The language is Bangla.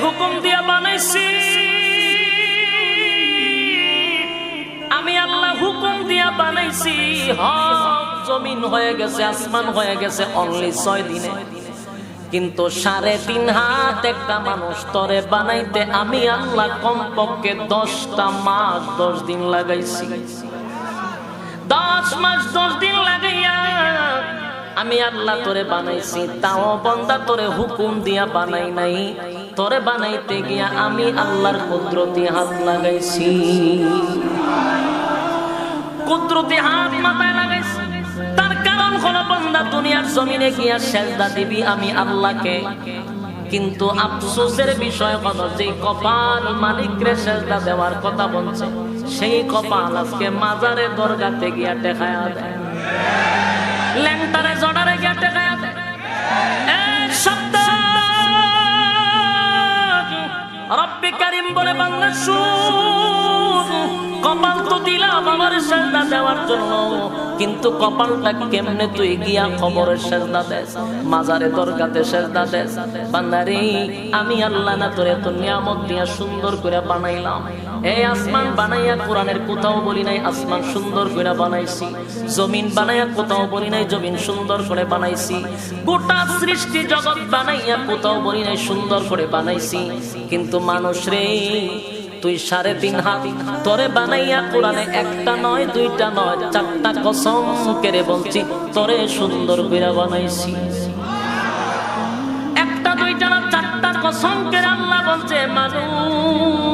হুকুম দিয়া বানাইছি আমি আল্লাহ, হুকুম দিয়া বানাইছি। জমিন হয়ে গেছে, আসমান হয়ে গেছে অনলি 6 দিনে, কিন্তু 3.5 হাত একটা মানুষ তরে বানাইতে আমি আল্লাহ কমপক্ষে 10টা মাস 10 দিন লাগাইছি। 10 মাস 10 দিন লাগাইয়া আমি আল্লাহ তোরে বানাইছি। তাও বান্দা তোরে হুকুম দিয়া বানাই নাই, তোরে বানাইতে গিয়া আমি আল্লাহর কুদরতি হাত লাগাইছি। কুদরতি হাত মাথায় লাগাইছি। তার কারণ হলো বান্দা দুনিয়ার জমিনে গিয়া সেজদা দিবি আমি আল্লাহকে, কিন্তু আফসোসের বিষয় হলো যে কপাল মালিকরে সেজদা দেওয়ার কথা বলছে, সেই কপাল আজকে মাজারে দরগাতে গিয়া টেকায়া দেয়, ল্যাংটারে জড়ারে গিয়া টেকায়া দেয়। রব্বে কারীম বলে বান্দা শুন, কপাল তো দিলাম আমার সেজদা দেওয়ার জন্য, কিন্তু কপালটা কেমনে তুই গিয়া কবরের সেজদা দেস, মাজারে দরগাতে সেজদা দেস। বান্দারে আমি আল্লাহ না তোরে এত নিয়ামত দিয়া সুন্দর করে বানাইলাম। এই আসমান বানাইয়া কোরআনের কোথাও বলি নাই আসমান সুন্দর করে বানাইছি, জমিন বানাইয়া কোথাও বলি নাই জমিন সুন্দর করে বানাইছি, গোটা সৃষ্টি জগৎ বানাইয়া কোথাও বলি নাই সুন্দর করে বানাইছি। কিন্তু মানুষ রে তুই 3.5 হাত তোরে বানাইয়া কোরআনে একটা নয়, 2টা নয়, 4টা কসম করে বলছি তোরে সুন্দর করে বানাইছি। একটা 2টা না 4টা কসম করে আল্লাহ বলছে মানুষ